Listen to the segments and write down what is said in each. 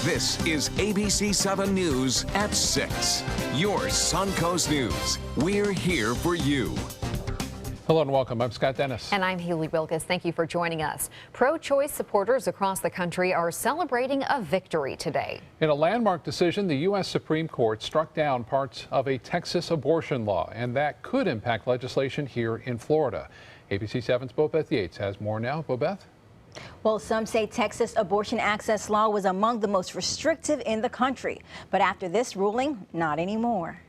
This is ABC 7 News at 6. Your Suncoast News. We're here for you. Hello and welcome. I'm Scott Dennis. And I'm Haley Wilkes. Thank you for joining us. Pro-choice supporters across the country are celebrating a victory today. In a landmark decision, the U.S. Supreme Court struck down parts of a Texas abortion law, and that could impact legislation here in Florida. ABC 7's Bobeth Yates has more now. Bobeth? Well, some say Texas abortion access law was among the most restrictive in the country. But after this ruling, not anymore.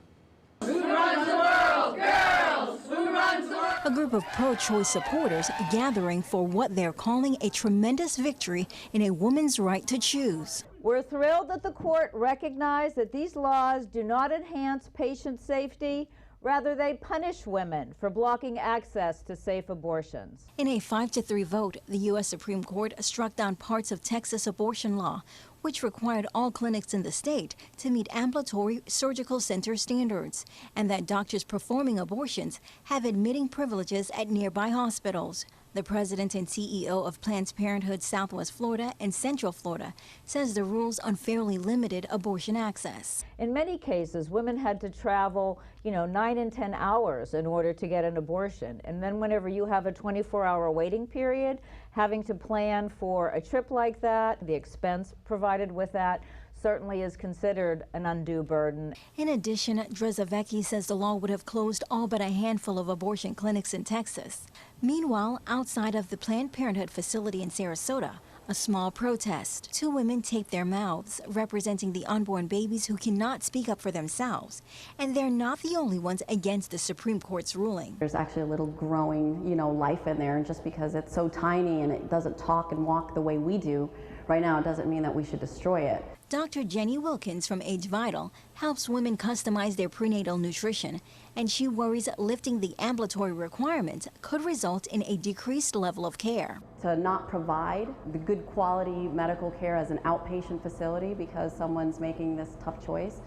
Who runs the world? Girls! Who runs the world? A group of pro-choice supporters gathering for what they're calling a tremendous victory in a woman's right to choose. We're thrilled that the court recognized that these laws do not enhance patient safety. Rather, they punish women for blocking access to safe abortions. In a 5-3 vote, the U.S. Supreme Court struck down parts of Texas abortion law, which required all clinics in the state to meet ambulatory surgical center standards, and that doctors performing abortions have admitting privileges at nearby hospitals. The president and CEO of Planned Parenthood Southwest Florida and Central Florida says the rules unfairly limited abortion access. In many cases, women had to travel, 9 and 10 hours in order to get an abortion. And then whenever you have a 24-hour waiting period, having to plan for a trip like that, the expense provided with that, certainly is considered an undue burden. In addition, Drezavecki says the law would have closed all but a handful of abortion clinics in Texas. Meanwhile, outside of the Planned Parenthood facility in Sarasota, a small protest. 2 women taped their mouths, representing the unborn babies who cannot speak up for themselves. And they're not the only ones against the Supreme Court's ruling. There's actually a little growing, life in there, and just because it's so tiny and it doesn't talk and walk the way we do right now, it doesn't mean that we should destroy it. Dr. Jenny Wilkins from Age Vital helps women customize their prenatal nutrition, and she worries lifting the ambulatory requirements could result in a decreased level of care. To not provide the good quality medical care as an outpatient facility because someone's making this tough choice,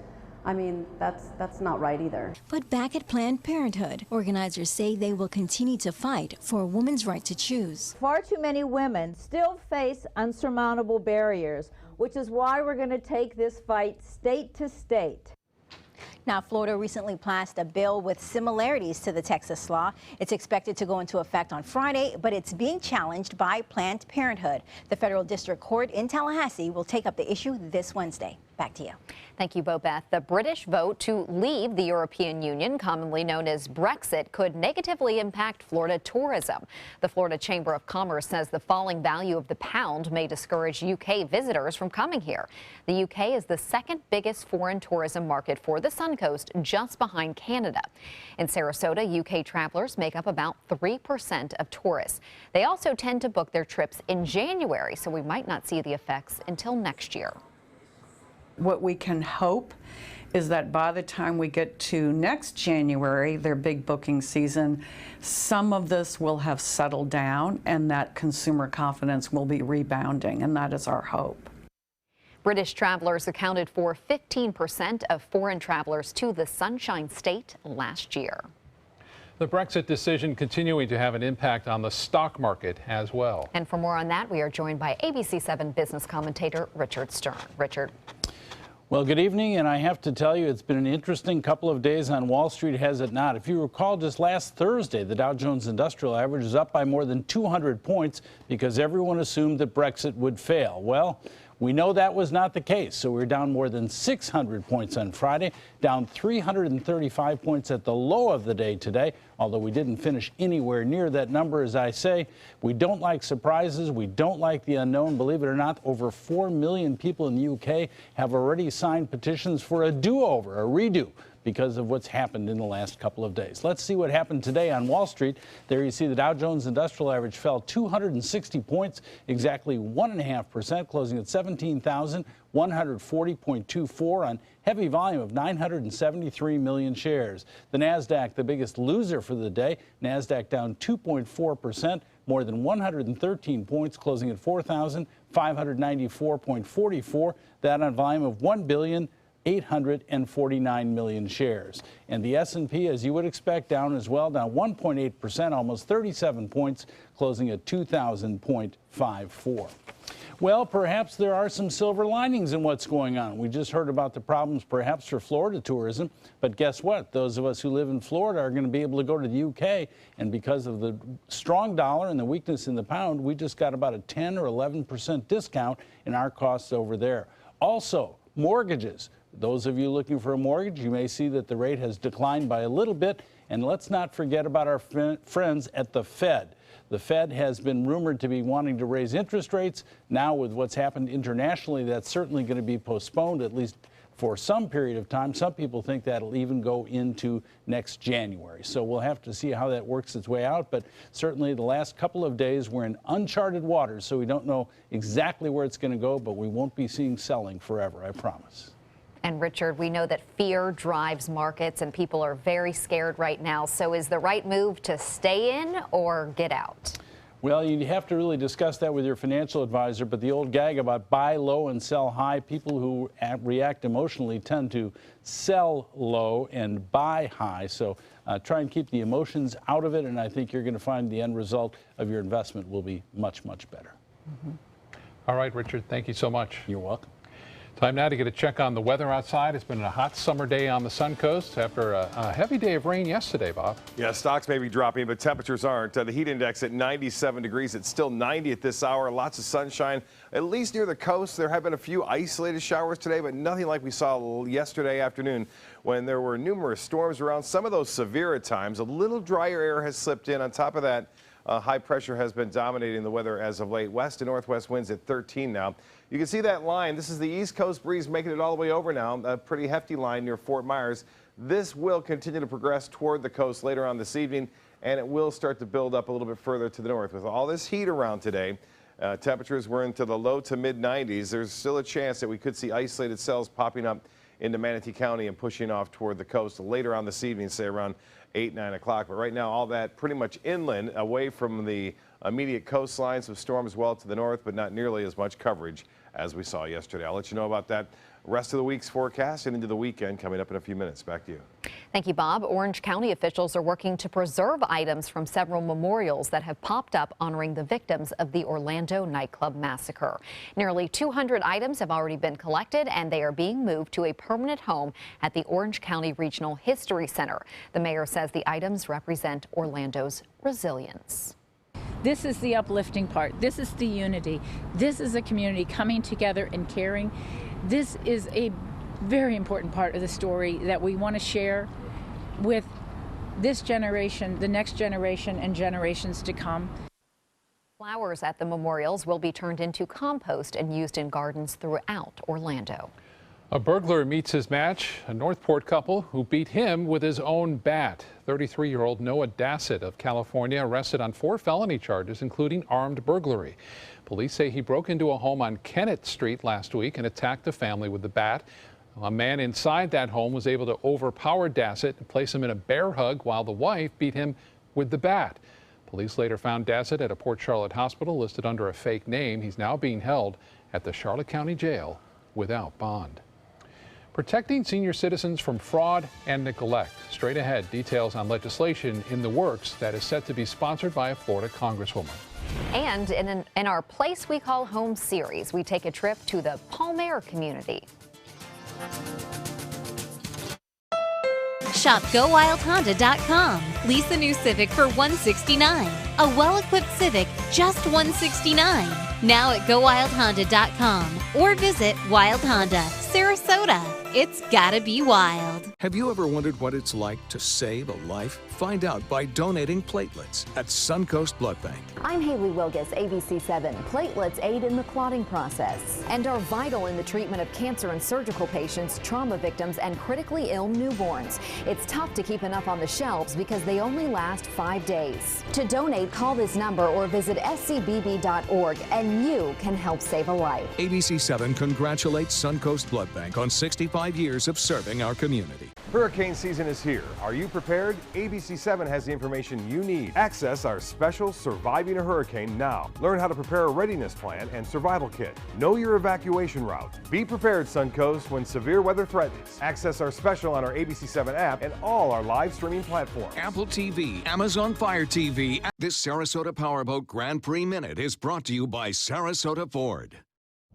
that's not right either. But back at Planned Parenthood, organizers say they will continue to fight for a woman's right to choose. Far too many women still face unsurmountable barriers, which is why we're going to take this fight state to state. Now, Florida recently passed a bill with similarities to the Texas law. It's expected to go into effect on Friday, but it's being challenged by Planned Parenthood. The federal district court in Tallahassee will take up the issue this Wednesday. Back to you. Thank you, Bobeth. The British vote to leave the European Union, commonly known as Brexit, could negatively impact Florida tourism. The Florida Chamber of Commerce says the falling value of the pound may discourage UK visitors from coming here. The UK is the second biggest foreign tourism market for the Suncoast, just behind Canada. In Sarasota, UK travelers make up about 3% of tourists. They also tend to book their trips in January, so we might not see the effects until next year. What we can hope is that by the time we get to next January, their big booking season, some of this will have settled down and that consumer confidence will be rebounding, and that is our hope. British travelers accounted for 15% of foreign travelers to the Sunshine State last year. The Brexit decision continuing to have an impact on the stock market as well. And for more on that, we are joined by ABC 7 business commentator Richard Stern. Richard. Well, good evening, and I have to tell you, it's been an interesting couple of days on Wall Street, has it not? If you recall, just last Thursday, the Dow Jones Industrial Average is up by more than 200 points because everyone assumed that Brexit would fail. Well, we know that was not the case, so we're down more than 600 points on Friday, down 335 points at the low of the day today, although we didn't finish anywhere near that number. As I say, we don't like surprises. We don't like the unknown. Believe it or not, over 4 million people in the UK have already signed petitions for a do-over, a redo, because of what's happened in the last couple of days. Let's see what happened today on Wall Street. There you see the Dow Jones Industrial Average fell 260 points, exactly 1.5%, closing at 17,140.24 on heavy volume of 973 million shares. The NASDAQ, the biggest loser for the day, NASDAQ down 2.4%, more than 113 points, closing at 4,594.44. That on volume of 1,849 million shares. And the S&P, as you would expect, down as well, down 1.8%, almost 37 points, closing at 2,000.54. Well, perhaps there are some silver linings in what's going on. We just heard about the problems perhaps for Florida tourism, but guess what? Those of us who live in Florida are going to be able to go to the UK, and because of the strong dollar and the weakness in the pound, we just got about a 10 or 11% discount in our costs over there. Also, mortgages. Those of you looking for a mortgage, you may see that the rate has declined by a little bit, and let's not forget about our friends at the Fed. The Fed has been rumored to be wanting to raise interest rates. Now, with what's happened internationally, that's certainly going to be postponed, at least for some period of time. Some people think that'll even go into next January. So we'll have to see how that works its way out. But certainly the last couple of days, we're in uncharted waters, so we don't know exactly where it's going to go, but we won't be seeing selling forever, I promise. And Richard, we know that fear drives markets and people are very scared right now. So is the right move to stay in or get out? Well, you have to really discuss that with your financial advisor, but the old gag about buy low and sell high, people who react emotionally tend to sell low and buy high. So try and keep the emotions out of it, and I think you're going to find the end result of your investment will be much, much better. All right, Richard, thank you so much. You're welcome. Time now to get a check on the weather outside. It's been a hot summer day on the Suncoast after a heavy day of rain yesterday, Bob. Yeah, stocks may be dropping, but temperatures aren't. The heat index at 97 degrees. It's still 90 at this hour. Lots of sunshine, at least near the coast. There have been a few isolated showers today, but nothing like we saw yesterday afternoon when there were numerous storms around. Some of those severe at times. A little drier air has slipped in. On top of that, high pressure has been dominating the weather as of late. West and northwest winds at 13 now. You can see that line. This is the East Coast breeze making it all the way over now. A pretty hefty line near Fort Myers. This will continue to progress toward the coast later on this evening, and it will start to build up a little bit further to the north. With all this heat around today, temperatures were into the low to mid 90s. There's still a chance that we could see isolated cells popping up into Manatee County and pushing off toward the coast later on this evening, say around 8, 9 o'clock. But right now, all that pretty much inland, away from the immediate coastlines of storms well to the north, but not nearly as much coverage as we saw yesterday. I'll let you know about that rest of the week's forecast and into the weekend coming up in a few minutes. Back to you. Thank you, Bob. Orange County officials are working to preserve items from several memorials that have popped up honoring the victims of the Orlando nightclub massacre. Nearly 200 items have already been collected, and they are being moved to a permanent home at the Orange County Regional History Center. The mayor says the items represent Orlando's resilience. This is the uplifting part. This is the unity. This is a community coming together and caring. This is a very important part of the story that we want to share with this generation, the next generation, and generations to come. Flowers at the memorials will be turned into compost and used in gardens throughout Orlando. A burglar meets his match, a Northport couple who beat him with his own bat. 33-year-old Noah Dassett of California arrested on 4 felony charges, including armed burglary. Police say he broke into a home on Kennett Street last week and attacked the family with the bat. A man inside that home was able to overpower Dassett and place him in a bear hug while the wife beat him with the bat. Police later found Dassett at a Port Charlotte hospital listed under a fake name. He's now being held at the Charlotte County Jail without bond. Protecting senior citizens from fraud and neglect. Straight ahead, details on legislation in the works that is set to be sponsored by a Florida congresswoman. And in our Place We Call Home series, we take a trip to the Palmyra community. Shop GoWildHonda.com. Lease the new Civic for $169. A well-equipped Civic, just $169. Now at GoWildHonda.com or visit Wild Honda, Sarasota. It's gotta be wild. Have you ever wondered what it's like to save a life? Find out by donating platelets at Suncoast Blood Bank. I'm Haley Wilgus, ABC7. Platelets aid in the clotting process and are vital in the treatment of cancer and surgical patients, trauma victims, and critically ill newborns. It's tough to keep enough on the shelves because they only last 5 days. To donate, call this number or visit scbb.org and you can help save a life. ABC7 congratulates Suncoast Blood Bank on 65 years of serving our community. Hurricane season is here. Are you prepared? ABC7 has the information you need. Access our special Surviving a Hurricane now. Learn how to prepare a readiness plan and survival kit. Know your evacuation route. Be prepared, Suncoast, when severe weather threatens. Access our special on our ABC7 app and all our live streaming platforms. Apple TV, Amazon Fire TV. This Sarasota Powerboat Grand Prix Minute is brought to you by Sarasota Ford.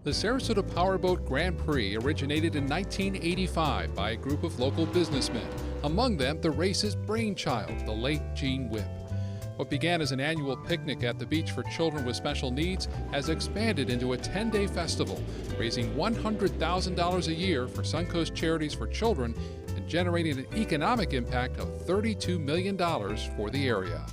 The Sarasota Powerboat Grand Prix originated in 1985 by a group of local businessmen, among them the race's brainchild, the late Gene Whipp. What began as an annual picnic at the beach for children with special needs has expanded into a 10-day festival, raising $100,000 a year for Suncoast Charities for Children and generating an economic impact of $32 million for the area.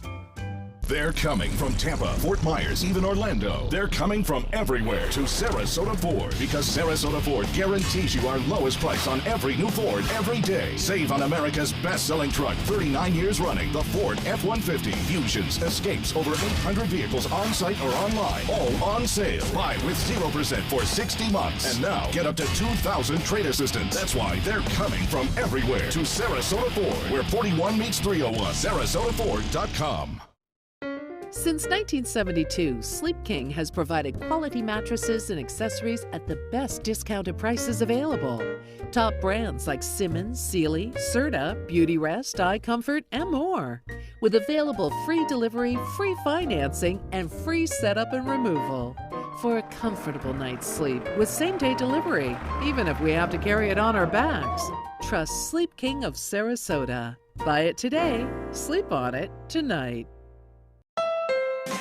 They're coming from Tampa, Fort Myers, even Orlando. They're coming from everywhere to Sarasota Ford, because Sarasota Ford guarantees you our lowest price on every new Ford every day. Save on America's best-selling truck, 39 years running, the Ford F-150, Fusions, Escapes, over 800 vehicles on-site or online, all on sale. Buy with 0% for 60 months. And now, get up to $2,000 trade assistance. That's why they're coming from everywhere to Sarasota Ford, where 41 meets 301. SarasotaFord.com. Since 1972, Sleep King has provided quality mattresses and accessories at the best discounted prices available. Top brands like Simmons, Sealy, Serta, Beautyrest, iComfort, and more. With available free delivery, free financing, and free setup and removal. For a comfortable night's sleep with same-day delivery, even if we have to carry it on our backs. Trust Sleep King of Sarasota. Buy it today, sleep on it tonight.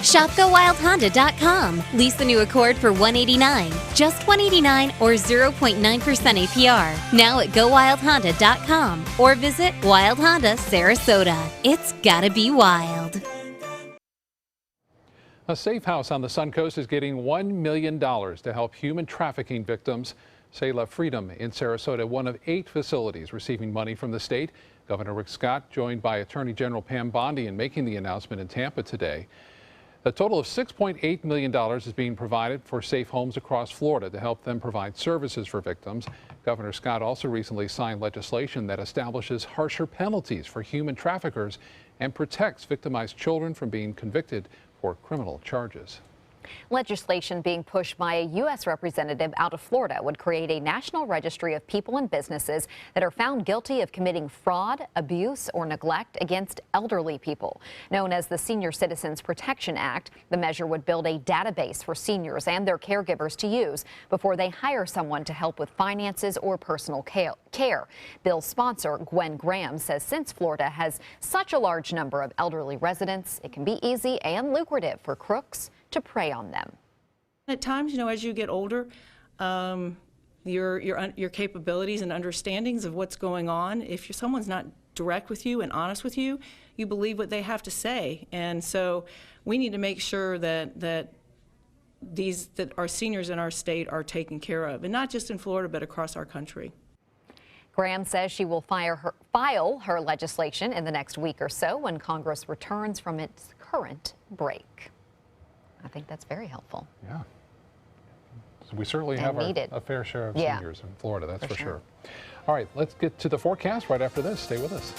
Shop GoWildHonda.com. Lease the new Accord for $189, just $189 or 0.9% APR. Now at GoWildHonda.com or visit Wild Honda Sarasota. It's gotta be wild. A safe house on the Suncoast is getting $1 million to help human trafficking victims. Selah Freedom in Sarasota, one of 8 facilities receiving money from the state. Governor Rick Scott joined by Attorney General Pam Bondi in making the announcement in Tampa today. A total of $6.8 million is being provided for safe homes across Florida to help them provide services for victims. Governor Scott also recently signed legislation that establishes harsher penalties for human traffickers and protects victimized children from being convicted for criminal charges. Legislation being pushed by a U.S. representative out of Florida would create a national registry of people and businesses that are found guilty of committing fraud, abuse, or neglect against elderly people. Known as the Senior Citizens Protection Act, the measure would build a database for seniors and their caregivers to use before they hire someone to help with finances or personal care. Bill's sponsor, Gwen Graham, says since Florida has such a large number of elderly residents, it can be easy and lucrative for crooks to prey on them. At times, as you get older, your capabilities and understandings of what's going on, if someone's not direct with you and honest with you, you believe what they have to say. And so we need to make sure that our seniors in our state are taken care of, and not just in Florida, but across our country. Graham says she will file her legislation in the next week or so when Congress returns from its current break. I think that's very helpful. Yeah. So we certainly have a fair share of seniors in Florida, that's for sure. All right, let's get to the forecast right after this. Stay with us.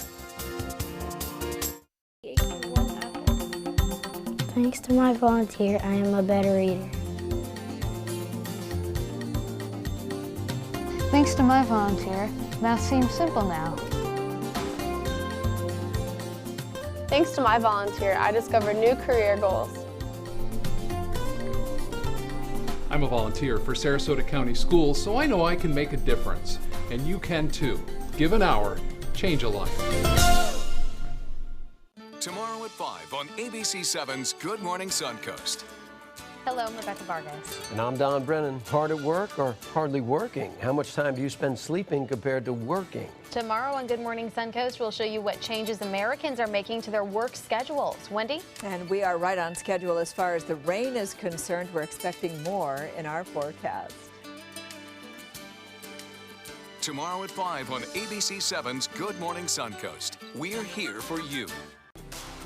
Thanks to my volunteer, I am a better reader. Thanks to my volunteer, math seems simple now. Thanks to my volunteer, I discovered new career goals. I'm a volunteer for Sarasota County Schools, so I know I can make a difference. And you can too. Give an hour, change a life. Tomorrow at 5 on ABC7's Good Morning Suncoast. Hello, I'm Rebecca Vargas. And I'm Don Brennan. Hard at work or hardly working? How much time do you spend sleeping compared to working? Tomorrow on Good Morning Suncoast, we'll show you what changes Americans are making to their work schedules. Wendy? And we are right on schedule as far as the rain is concerned. We're expecting more in our forecast. Tomorrow at 5 on ABC7's Good Morning Suncoast. We're here for you.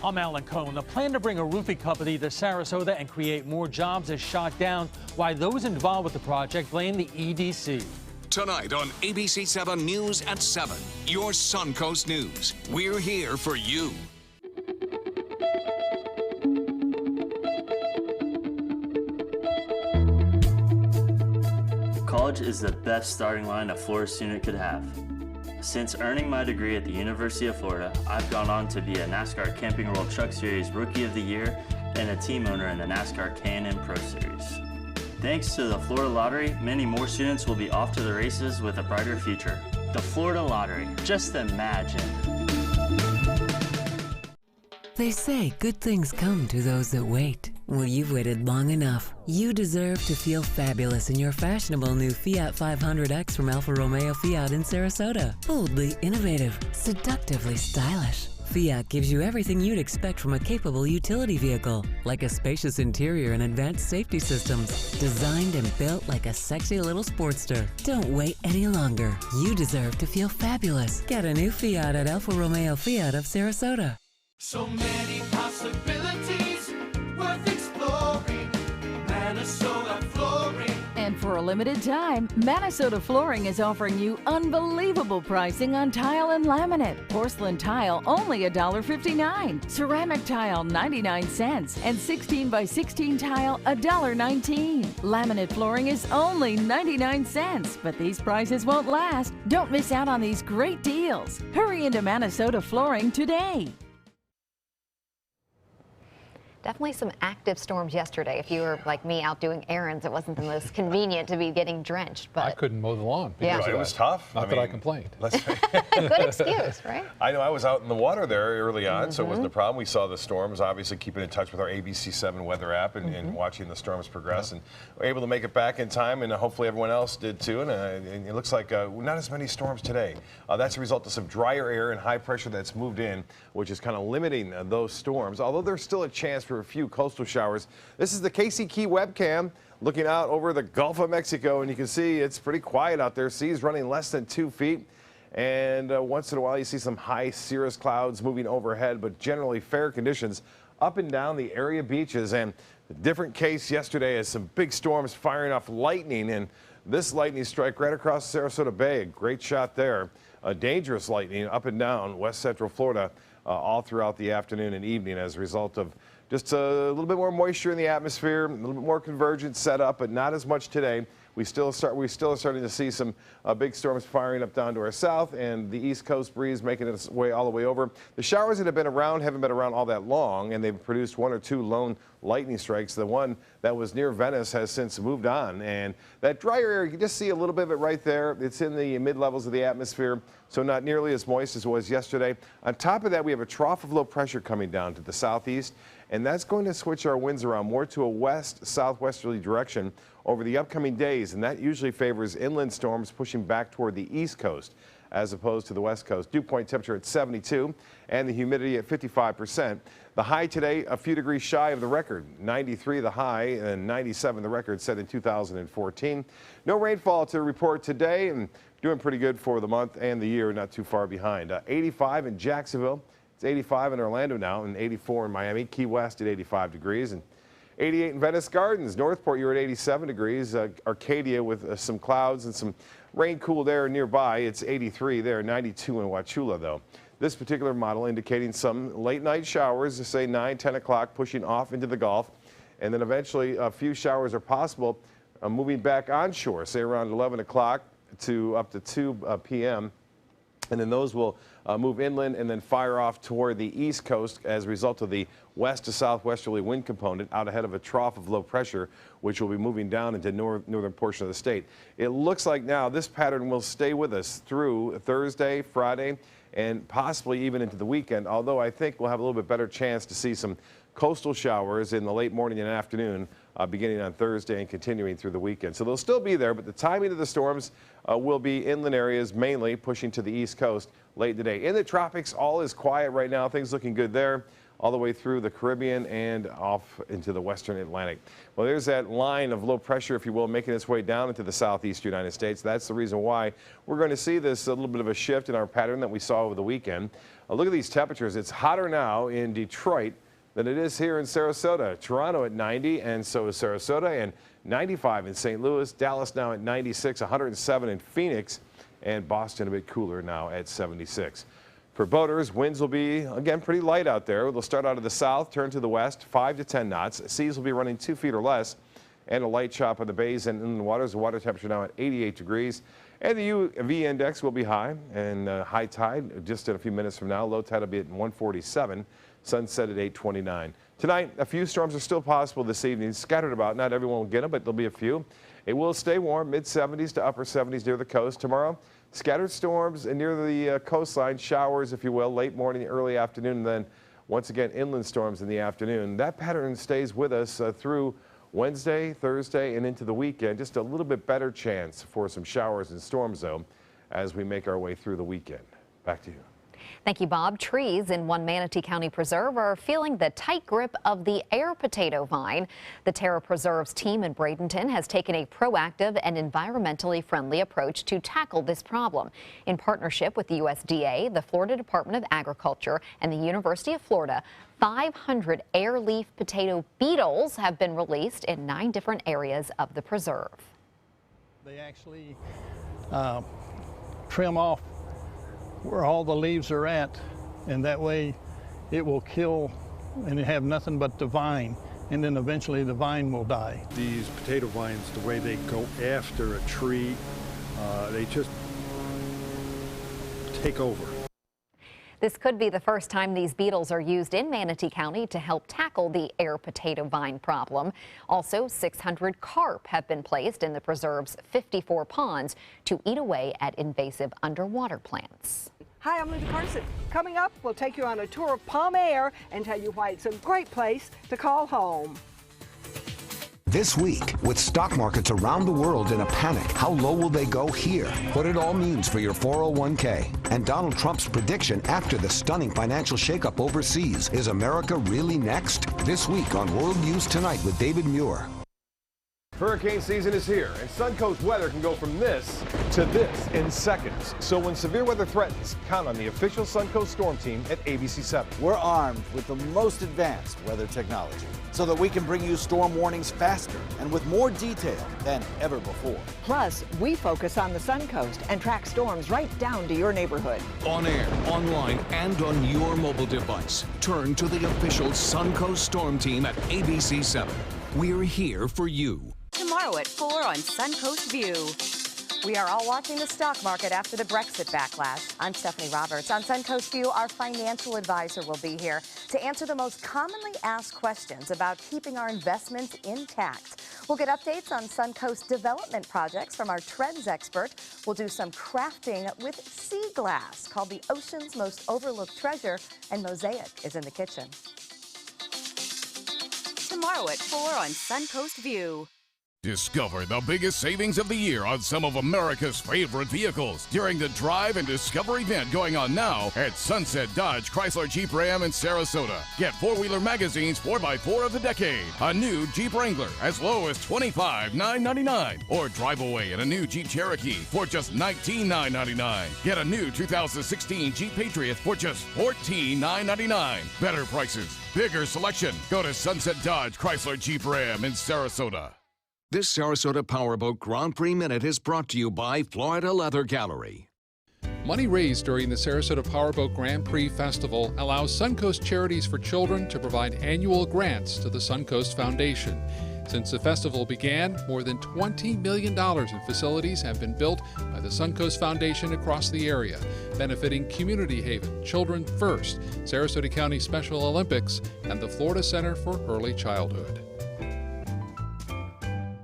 I'm Alan Cohen. The plan to bring a roofing company to Sarasota and create more jobs is shot down. Why those involved with the project blame the EDC. Tonight on ABC7 News at 7, your Suncoast News. We're here for you. College is the best starting line a Florida student could have. Since earning my degree at the University of Florida, I've gone on to be a NASCAR Camping World Truck Series Rookie of the Year and a team owner in the NASCAR K&N Pro Series. Thanks to the Florida Lottery, many more students will be off to the races with a brighter future. The Florida Lottery, just imagine. They say good things come to those that wait. Well, you've waited long enough. You deserve to feel fabulous in your fashionable new Fiat 500X from Alfa Romeo Fiat in Sarasota. Boldly innovative, seductively stylish. Fiat gives you everything you'd expect from a capable utility vehicle, like a spacious interior and advanced safety systems, designed and built like a sexy little Sportster. Don't wait any longer. You deserve to feel fabulous. Get a new Fiat at Alfa Romeo Fiat of Sarasota. So many possibilities worth exploring. Manasota Flooring. And for a limited time, Manasota Flooring is offering you unbelievable pricing on tile and laminate. Porcelain tile only $1.59. Ceramic tile 99 cents. And 16 by 16 tile $1.19. Laminate flooring is only 99 cents. But these prices won't last. Don't miss out on these great deals. Hurry into Manasota Flooring today. Definitely some active storms yesterday. If you were like me out doing errands, it wasn't the most convenient to be getting drenched. But I couldn't mow the lawn. Yeah. It was tough. Not that I complained. Good excuse, right? I know I was out in the water there early on, so it wasn't a problem. We saw the storms, obviously keeping in touch with our ABC7 weather app and watching the storms progress. And we're able to make it back in time, and hopefully everyone else did too. And it looks like not as many storms today. That's a result of some drier air and high pressure that's moved in, which is kind of limiting those storms, although there's still a chance for a few coastal showers. This is the Casey Key webcam looking out over the Gulf of Mexico, and you can see it's pretty quiet out there. Seas running less than 2 feet, and once in a while you see some high cirrus clouds moving overhead, but generally fair conditions up and down the area beaches. And a different case yesterday as some big storms firing off lightning, and this lightning strike right across Sarasota Bay, a great shot there. Dangerous lightning up and down west central Florida all throughout the afternoon and evening as a result of just a little bit more moisture in the atmosphere, a little bit more convergence set up, but not as much today. We still are starting to see some big storms firing up down to our south, and the east coast breeze making its way all the way over. The showers that have been around haven't been around all that long, and they've produced 1 or 2 lone lightning strikes. The one that was near Venice has since moved on, and that drier air, you can just see a little bit of it right there. It's in the mid-levels of the atmosphere, so not nearly as moist as it was yesterday. On top of that, we have a trough of low pressure coming down to the southeast, and that's going to switch our winds around more to a west-southwesterly direction over the upcoming days, and that usually favors inland storms pushing back toward the east coast as opposed to the west coast. Dew point temperature at 72 and the humidity at 55%. The high today a few degrees shy of the record, 93 the high and 97 the record set in 2014. No rainfall to report today, and doing pretty good for the month and the year, not too far behind. 85 in Jacksonville. It's 85 in Orlando now, and 84 in Miami. Key West at 85 degrees. And 88 in Venice Gardens. Northport, you're at 87 degrees. Arcadia with some clouds and some rain cooled air nearby. It's 83 there, 92 in Wauchula, though. This particular model indicating some late night showers, say 9, 10 o'clock, pushing off into the Gulf. And then eventually a few showers are possible moving back onshore, say around 11 o'clock to up to 2 p.m. And then those will move inland and then fire off toward the east coast as a result of the west to southwesterly wind component out ahead of a trough of low pressure, which will be moving down into northern portion of the state. It looks like now this pattern will stay with us through Thursday, Friday, and possibly even into the weekend, although I think we'll have a little bit better chance to see some coastal showers in the late morning and afternoon beginning on Thursday and continuing through the weekend. So they'll still be there, but the timing of the storms will be inland areas, mainly pushing to the east coast late today. In the tropics, all is quiet right now. Things looking good there, all the way through the Caribbean and off into the western Atlantic. Well, there's that line of low pressure, if you will, making its way down into the southeast United States. That's the reason why we're going to see this a little bit of a shift in our pattern that we saw over the weekend. Look at these temperatures. It's hotter now in Detroit than it is here in Sarasota. Toronto at 90, and so is Sarasota, and 95 in St. Louis. Dallas now at 96, 107 in Phoenix, and Boston a bit cooler now at 76. For boaters, winds will be, again, pretty light out there. They'll start out of the south, turn to the west, 5 to 10 knots. Seas will be running 2 feet or less, and a light chop on the bays and inland waters. The water temperature now at 88 degrees. And the UV index will be high, and high tide just in a few minutes from now. Low tide will be at 147. Sunset at 8:29. Tonight, a few storms are still possible this evening, scattered about. Not everyone will get them, but there'll be a few. It will stay warm, mid-70s to upper 70s near the coast. Tomorrow, scattered storms and near the coastline, showers, if you will, late morning, early afternoon, and then once again, inland storms in the afternoon. That pattern stays with us through Wednesday, Thursday, and into the weekend. Just a little bit better chance for some showers and storms, though, as we make our way through the weekend. Back to you. Thank you, Bob. Trees in one Manatee County preserve are feeling the tight grip of the air potato vine. The Terra Preserves team in Bradenton has taken a proactive and environmentally friendly approach to tackle this problem. In partnership with the USDA, the Florida Department of Agriculture, and the University of Florida, 500 air leaf potato beetles have been released in 9 different areas of the preserve. They actually trim off where all the leaves are at, and that way it will kill and have nothing but the vine, and then eventually the vine will die. These potato vines, the way they go after a tree, they just take over. This could be the first time these beetles are used in Manatee County to help tackle the air potato vine problem. Also, 600 carp have been placed in the preserve's 54 ponds to eat away at invasive underwater plants. Hi, I'm Linda Carson. Coming up, we'll take you on a tour of Palm Air and tell you why it's a great place to call home. This week, with stock markets around the world in a panic, how low will they go here? What it all means for your 401k. And Donald Trump's prediction after the stunning financial shakeup overseas. Is America really next? This week on World News Tonight with David Muir. Hurricane season is here, and Suncoast weather can go from this to this in seconds. So when severe weather threatens, count on the official Suncoast Storm Team at ABC7. We're armed with the most advanced weather technology so that we can bring you storm warnings faster and with more detail than ever before. Plus, we focus on the Suncoast and track storms right down to your neighborhood. On air, online, and on your mobile device. Turn to the official Suncoast Storm Team at ABC7. We're here for you. Tomorrow at 4 on Suncoast View. We are all watching the stock market after the Brexit backlash. I'm Stephanie Roberts. On Suncoast View, our financial advisor will be here to answer the most commonly asked questions about keeping our investments intact. We'll get updates on Suncoast development projects from our trends expert. We'll do some crafting with sea glass, called the ocean's most overlooked treasure, and Mosaic is in the kitchen. Tomorrow at 4 on Suncoast View. Discover the biggest savings of the year on some of America's favorite vehicles during the Drive and Discover event going on now at Sunset Dodge Chrysler Jeep Ram in Sarasota. Get Four-Wheeler Magazine's 4x4 of the decade, a new Jeep Wrangler as low as $25,999, or drive away in a new Jeep Cherokee for just $19,999. Get a new 2016 Jeep Patriot for just $14,999. Better prices, bigger selection. Go to Sunset Dodge Chrysler Jeep Ram in Sarasota. This Sarasota Powerboat Grand Prix Minute is brought to you by Florida Leather Gallery. Money raised during the Sarasota Powerboat Grand Prix Festival allows Suncoast Charities for Children to provide annual grants to the Suncoast Foundation. Since the festival began, more than $20 million in facilities have been built by the Suncoast Foundation across the area, benefiting Community Haven, Children First, Sarasota County Special Olympics, and the Florida Center for Early Childhood.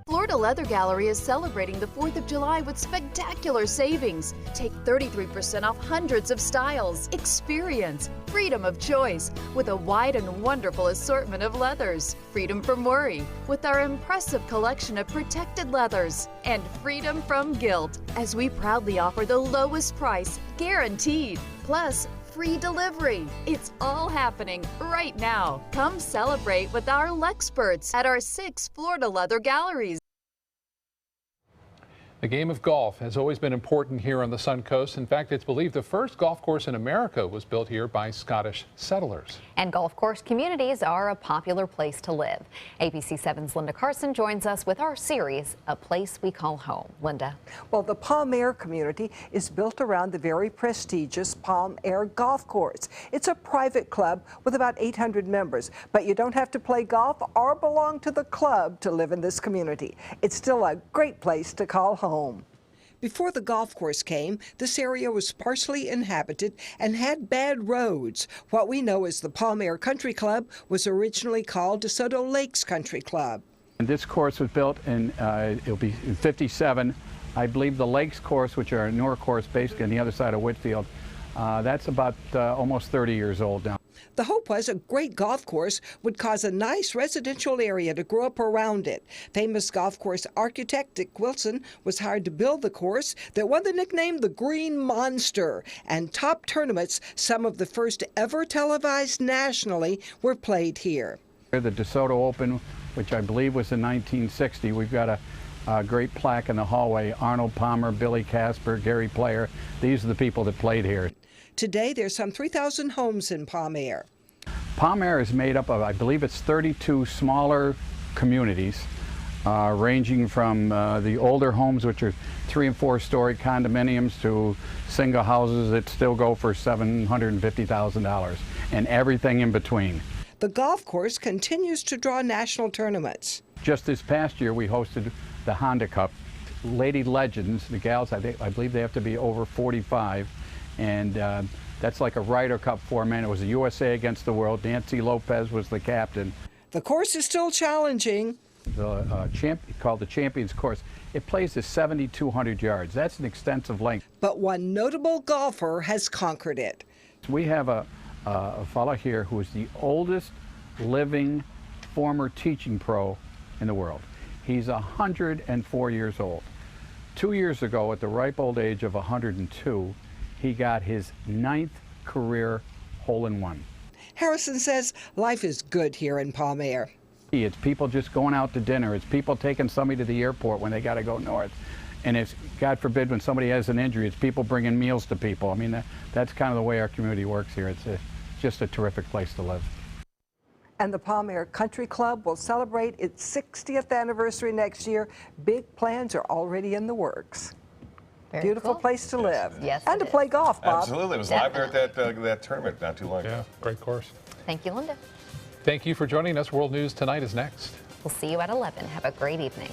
Florida Leather Gallery is celebrating the 4th of July with spectacular savings. Take 33% off hundreds of styles. Experience freedom of choice with a wide and wonderful assortment of leathers. Freedom from worry with our impressive collection of protected leathers. And freedom from guilt as we proudly offer the lowest price guaranteed. Plus, free delivery. It's all happening right now. Come celebrate with our Lexperts at our 6 Florida Leather Galleries. The game of golf has always been important here on the Suncoast. In fact, it's believed the first golf course in America was built here by Scottish settlers. And golf course communities are a popular place to live. ABC7's Linda Carson joins us with our series, A Place We Call Home. Linda. Well, the Palm Air community is built around the very prestigious Palm Air Golf Course. It's a private club with about 800 members, but you don't have to play golf or belong to the club to live in this community. It's still a great place to call home. Before the golf course came, this area was sparsely inhabited and had bad roads. What we know as the Palm Air Country Club was originally called DeSoto Lakes Country Club. And this course was built in, it'll be in 57. I believe the Lakes course, which are a newer course basically on the other side of Whitfield, that's about almost 30 years old now. The hope was a great golf course would cause a nice residential area to grow up around it. Famous golf course architect Dick Wilson was hired to build the course that won the nickname the Green Monster. And top tournaments, some of the first ever televised nationally, were played here. The DeSoto Open, which I believe was in 1960, we've got a great plaque in the hallway. Arnold Palmer, Billy Casper, Gary Player, these are the people that played here. Today, there's some 3,000 homes in Palm Air. Palm Air is made up of, I believe it's 32 smaller communities, ranging from the older homes, which are 3- and 4-story condominiums, to single houses that still go for $750,000, and everything in between. The golf course continues to draw national tournaments. Just this past year, we hosted the Honda Cup. Lady Legends, the gals, I believe they have to be over 45. And that's like a Ryder Cup format. It was the USA against the world. Nancy Lopez was the captain. The course is still challenging. Called the Champions Course. It plays to 7,200 yards. That's an extensive length. But one notable golfer has conquered it. We have a fellow here who is the oldest living former teaching pro in the world. He's 104 years old. 2 years ago, at the ripe old age of 102, he got his 9th career hole-in-one. Harrison says life is good here in Palm Air. It's people just going out to dinner. It's people taking somebody to the airport when they got to go north. And it's, God forbid, when somebody has an injury, it's people bringing meals to people. I mean, that's kind of the way our community works here. It's just a terrific place to live. And the Palm Air Country Club will celebrate its 60th anniversary next year. Big plans are already in the works. Very Beautiful cool. place to live. Yes, and to play golf, Bob. Absolutely. It was live there at that tournament not too long ago. Yeah, great course. Thank you, Linda. Thank you for joining us. World News Tonight is next. We'll see you at 11. Have a great evening.